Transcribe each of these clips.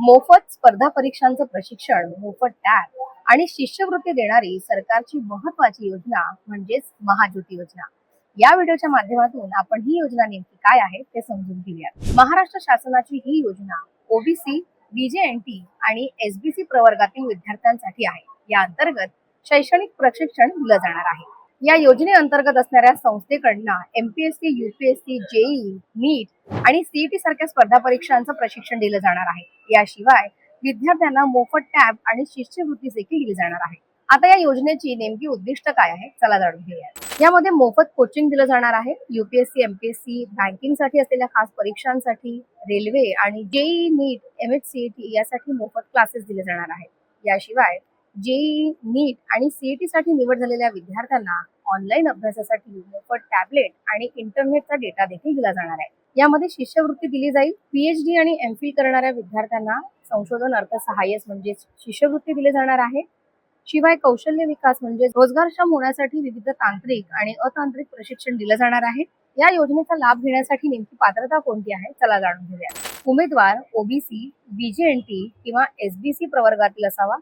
मोफत स्पर्धा परीक्षांचं प्रशिक्षण, मोफत टॅब आणि शिष्यवृत्ती देणारी सरकारची महत्वाची योजना म्हणजेच महाज्योती योजना. या व्हिडिओच्या माध्यमातून आपण ही योजना नेमकी काय आहे ते समजून घेऊयात. महाराष्ट्र शासनाची ही योजना ओबीसी, बीजेएनटी आणि एसबीसी प्रवर्गातील विद्यार्थ्यांसाठी आहे. या अंतर्गत शैक्षणिक प्रशिक्षण दिलं जाणार आहे. या योजनेअंतर्गत असणाऱ्या संस्थेकडनं एमपीएससी, यूपीएससी, जेईई, नीट आणि सीईटी सारख्या स्पर्धा परीक्षांचं प्रशिक्षण दिलं जाणार आहे. याशिवाय विद्यार्थ्यांना मोफत टॅब आणि शिष्यवृत्ती देखील दिली जाणार आहे. आता या योजनेची नेमकी उद्दिष्ट काय आहे चला जाणून घेऊया. यामध्ये मोफत कोचिंग दिलं जाणार आहे. यूपीएससी, एमपीएससी, बँकिंग साठी असलेल्या खास परीक्षांसाठी, रेल्वे आणि जेईई, नीट, एमएचसीईटी यासाठी मोफत क्लासेस दिले जाणार आहेत. याशिवाय जेईई, नीट आणि सीईटी साठी निवड झालेल्या विद्यार्थ्यांना ऑनलाईन अभ्यासासाठी मोफत टॅबलेट आणि इंटरनेटचा डेटा देखील दिला जाणार आहे. यामध्ये शिष्यवृत्ती दिली जाईल. पीएचडी आणि एमफिल करणाऱ्या विद्यार्थ्यांना संशोधन अर्थसहाय्य म्हणजे शिष्यवृत्ती दिली जाणार आहे. शिवाय कौशल्य विकास म्हणजे रोजगारक्षम होण्यासाठी विविध तांत्रिक आणि अतांत्रिक प्रशिक्षण दिलं जाणार आहे. या योजनेचा लाभ घेण्यासाठी नेमकी पात्रता कोणती आहे चला जाणून घेऊया. उमेदवार ओबीसी, बीजेएनटी किंवा एसबीसी प्रवर्गातील असावा,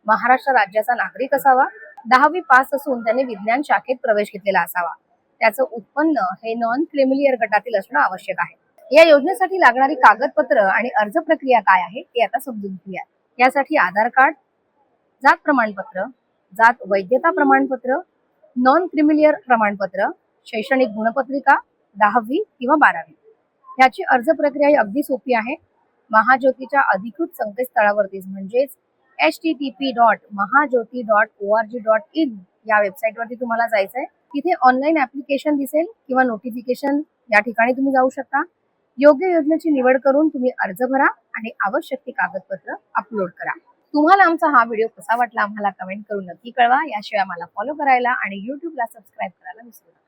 महाराष्ट्र राज्याचा नागरिक असावा, 10वी पास असून त्याने विज्ञान शाखेत प्रवेश घेतलेला असावा, त्याचं उत्पन्न हे नॉन क्रिमिलियर गटातील असणं आवश्यक आहे. या योजनेसाठी लागणारी कागदपत्र आणि अर्ज प्रक्रिया काय आहे ते आता समजून घेऊया. यासाठी आधार कार्ड, जात प्रमाणपत्र, जात वैधता प्रमाणपत्र, नॉन क्रिमिलियर प्रमाणपत्र, शैक्षणिक गुणपत्रिका 10वी किंवा 12वी. याची अर्ज प्रक्रिया ही अगदी सोपी आहे. महाज्योतीच्या अधिकृत संकेतस्थळावरती म्हणजेच http.mahajyoti.org.in या वेबसाईटवरती तुम्हाला जायचं आहे. तिथे ऑनलाईन ऍप्लिकेशन दिसेल किंवा नोटिफिकेशन या ठिकाणी तुम्ही जाऊ शकता. योग्य योजनेची निवड करून तुम्ही अर्ज भरा आणि आवश्यक ती कागदपत्र अपलोड करा. तुम्हाला आमचा हा व्हिडिओ कसा वाटला आम्हाला कमेंट करून नक्की कळवा. याशिवाय मला फॉलो करायला आणि युट्यूबला सबस्क्राईब करायला विसरू नका.